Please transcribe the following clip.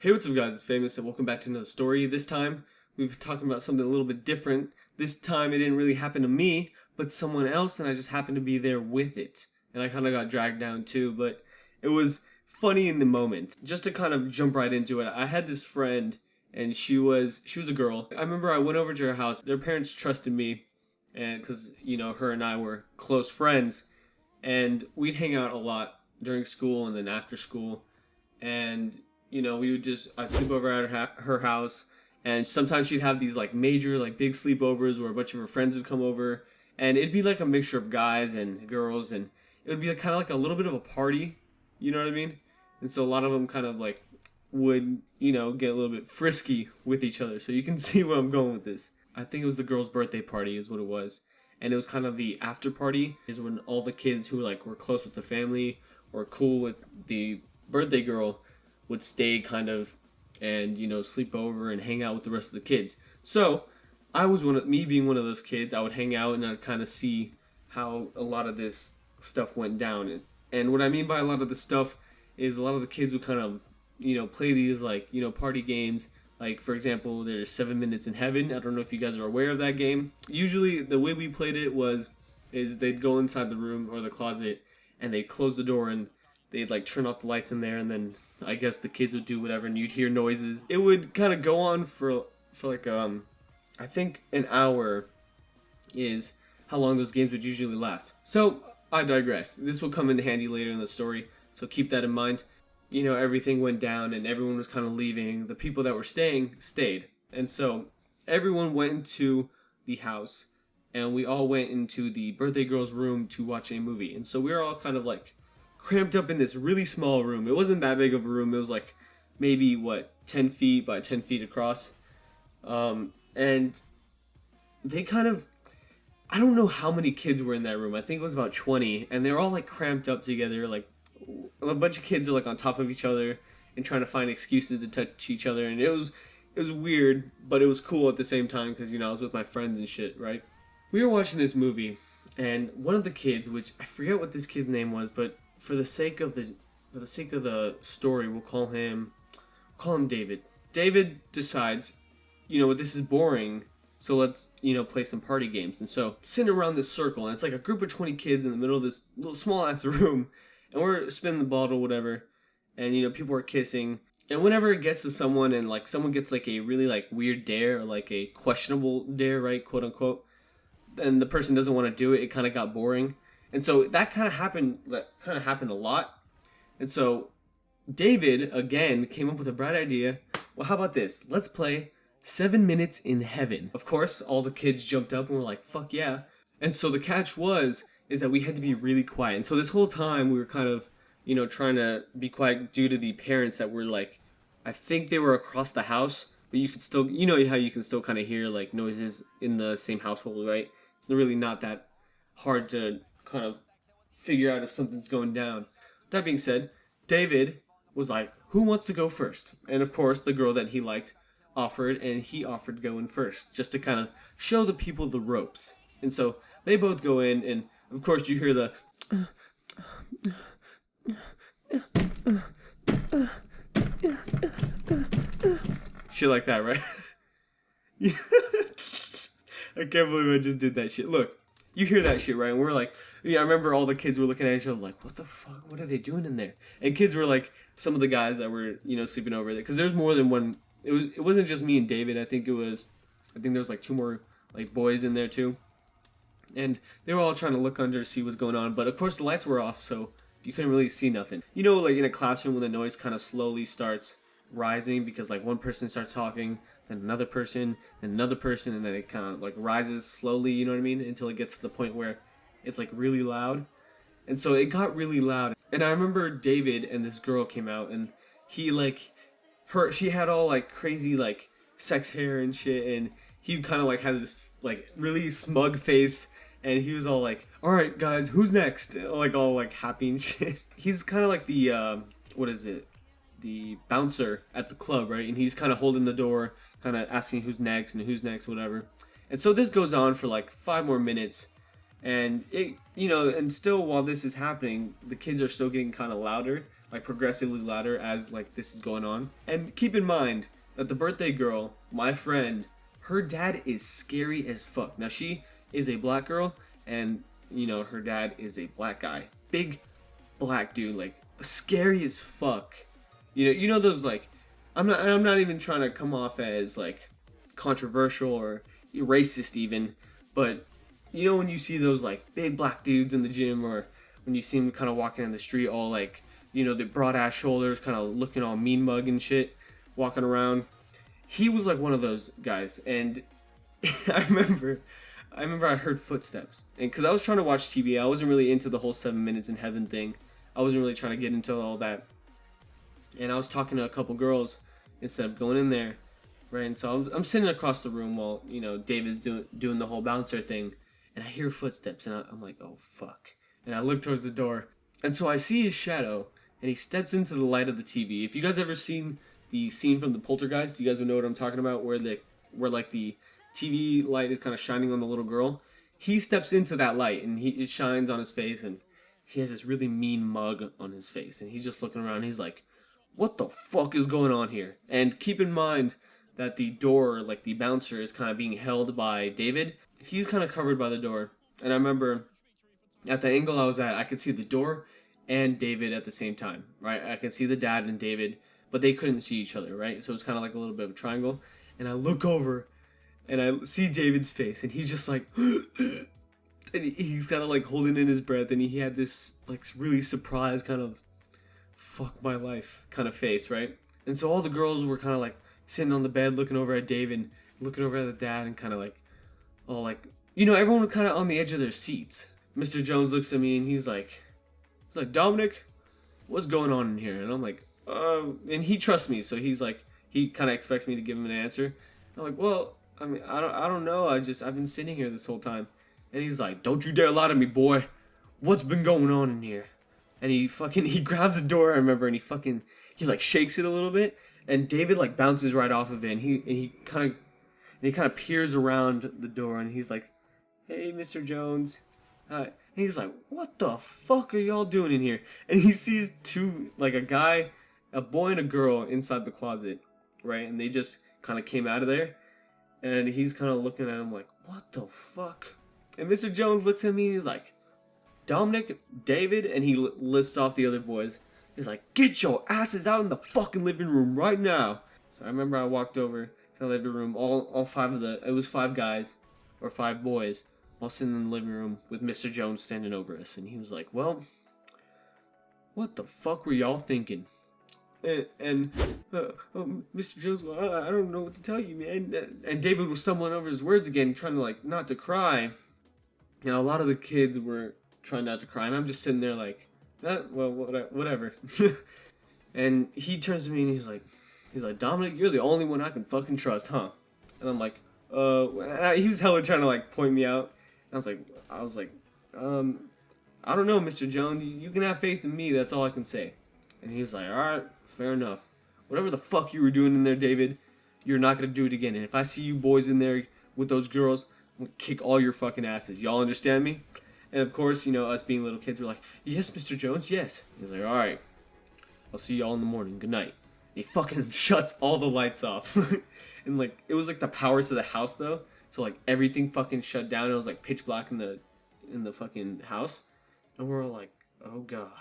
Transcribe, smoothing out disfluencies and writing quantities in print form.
Hey, what's up guys, it's Famous and welcome back to another story. This time, we're talking about something a little bit different. This time it didn't really happen to me, but someone else, and I just happened to be there with it. And I kind of got dragged down too, but it was funny in the moment. Just to kind of jump right into it, I had this friend, and she was a girl. I remember I went over to her house. Their parents trusted me, and because, her and I were close friends, and we'd hang out a lot during school and then after school. And I'd sleep over at her house, and sometimes she'd have these like major, like big sleepovers where a bunch of her friends would come over, and it'd be like a mixture of guys and girls, and it would be like, kind of like a little bit of a party, you know what I mean? And so a lot of them kind of like would, get a little bit frisky with each other. So you can see where I'm going with this. I think it was the girl's birthday party is what it was. And it was kind of the after party is when all the kids who like were close with the family or cool with the birthday girl would stay kind of and sleep over and hang out with the rest of the kids. So I was me being one of those kids. I would hang out and I'd kind of see how a lot of this stuff went down. And what I mean by a lot of the stuff is a lot of the kids would kind of play these like party games. Like, for example, there's 7 Minutes in Heaven. I don't know if you guys are aware of that game. Usually the way we played it is they'd go inside the room or the closet and they'd close the door and they'd like turn off the lights in there, and then I guess the kids would do whatever, and you'd hear noises. It would kind of go on for like I think an hour is how long those games would usually last. So I digress. This will come in handy later in the story, so keep that in mind. Everything went down and everyone was kind of leaving. The people that were staying stayed, and so everyone went into the house, and we all went into the birthday girl's room to watch a movie. And so we were all kind of like cramped up in this really small room. It wasn't that big of a room. It was like maybe 10 feet by 10 feet across. And they kind of, I don't know how many kids were in that room. I think it was about 20, and they're all like cramped up together. Like a bunch of kids are like on top of each other and trying to find excuses to touch each other. And it was weird, but it was cool at the same time because I was with my friends and shit, right? We were watching this movie, and one of the kids, which I forget what this kid's name was, but for the sake of the story, we'll call him David. David decides, this is boring, so let's play some party games. And so sitting around this circle, and it's like a group of 20 kids in the middle of this little small ass room, and we're spinning the bottle, whatever, and people are kissing. And whenever it gets to someone, and like someone gets like a really like weird dare or like a questionable dare, right, quote unquote, and the person doesn't want to do it, it kind of got boring. And so that kind of happened a lot. And so David, again, came up with a bright idea. Well, how about this? Let's play 7 Minutes in Heaven. Of course, all the kids jumped up and were like, fuck yeah. And so the catch is that we had to be really quiet. And so this whole time we were kind of, trying to be quiet due to the parents that were like, I think they were across the house, but you could still, how you can still kind of hear like noises in the same household, right? It's really not that hard to kind of figure out if something's going down. That being said, David was like, who wants to go first? And of course, the girl that he liked offered, and he offered going first, just to kind of show the people the ropes. And so they both go in, and of course you hear the shit like that, right? I can't believe I just did that shit. Look, you hear that shit, right? And we're like, I remember all the kids were looking at each other like, what the fuck? What are they doing in there? And kids were like, some of the guys that were, sleeping over there. Because there's more than one. It wasn't just me and David. I think there was like 2 more like boys in there too. And they were all trying to look under to see what's going on. But of course the lights were off, so you couldn't really see nothing. Like in a classroom when the noise kind of slowly starts rising because like one person starts talking, then another person, and then it kind of like rises slowly, you know what I mean? Until it gets to the point where it's like really loud. And so it got really loud. And I remember David and this girl came out, and he like she had all like crazy like sex hair and shit, and he kind of like had this like really smug face, and he was all like, all right guys, who's next? Like all like happy and shit. He's kind of like the the bouncer at the club, right? And he's kind of holding the door, kind of asking who's next, whatever. And so this goes on for like 5 more minutes, and it, and still while this is happening, the kids are still getting kind of louder. like progressively louder as like this is going on. And keep in mind that the birthday girl, my friend, her dad is scary as fuck. Now she is a black girl, and you know her dad is a black guy, big black dude, like scary as fuck. You know those like, I'm not even trying to come off as like controversial or racist even, but you know when you see those like big black dudes in the gym, or when you see them kind of walking in the street all like, you know, the broad ass shoulders, kind of looking all mean mug and shit, walking around. He was like one of those guys, and I remember I heard footsteps, and because I was trying to watch TV, I wasn't really into the whole 7 minutes in heaven thing. I wasn't really trying to get into all that, and I was talking to a couple girls instead of going in there, right? And so I'm sitting across the room while, you know, David's doing the whole bouncer thing, and I hear footsteps, and I'm like, oh fuck, and I look towards the door, and so I see his shadow, and he steps into the light of the TV. If you guys ever seen the scene from the Poltergeist, you guys will know what I'm talking about, where like the TV light is kind of shining on the little girl. He steps into that light, and it shines on his face, and he has this really mean mug on his face, and he's just looking around. And he's like, "What the fuck is going on here?" And keep in mind that the door, like the bouncer, is kind of being held by David. He's kind of covered by the door, and I remember at the angle I was at, I could see the door and David at the same time, right? I could see the dad and David, but they couldn't see each other, right? So it's kind of like a little bit of a triangle. And I look over, and I see David's face, and he's just like, and he's kind of like holding in his breath, and he had this like really surprised kind of fuck my life kind of face, right? And so all the girls were kind of like sitting on the bed looking over at David, looking over at the dad, and kind of like, all like, you know, everyone was kind of on the edge of their seats. Mr. Jones looks at me, and he's like, Dominic, what's going on in here? And I'm like, and he trusts me, so he's like, he kind of expects me to give him an answer. I'm like, well, I mean, I don't know. I've been sitting here this whole time. And he's like, don't you dare lie to me, boy. What's been going on in here? And he grabs the door, I remember, and he like shakes it a little bit, and David like bounces right off of it, and he kind of peers around the door, and he's like, hey, Mr. Jones. And he's like, what the fuck are y'all doing in here? And he sees two, like a boy and a girl inside the closet, right? And they just kind of came out of there. And he's kind of looking at him like, what the fuck? And Mr. Jones looks at me and he's like, Dominic, David, and he lists off the other boys. He's like, get your asses out in the fucking living room right now. So I remember I walked over to the living room, all five it was 5 guys, or 5 boys, all sitting in the living room with Mr. Jones standing over us. And he was like, well, what the fuck were y'all thinking? And Mr. Jones, well, I don't know what to tell you, man. And David was stumbling over his words again, trying to like not to cry. And a lot of the kids were trying not to cry, and I'm just sitting there like, well, whatever. And he turns to me and he's like, Dominic, you're the only one I can fucking trust, huh? And I'm like, he was hella trying to like point me out. And I was like, I don't know, Mr. Jones. You can have faith in me. That's all I can say. And he was like, all right, fair enough. Whatever the fuck you were doing in there, David, you're not going to do it again. And if I see you boys in there with those girls, I'm going to kick all your fucking asses. Y'all understand me? And of course, you know, us being little kids, we're like, yes, Mr. Jones, yes. He's like, all right, I'll see y'all in the morning. Good night. And he fucking shuts all the lights off. And like, it was like the power to the house though. So like everything fucking shut down. It was like pitch black in the fucking house. And we're all like, oh god.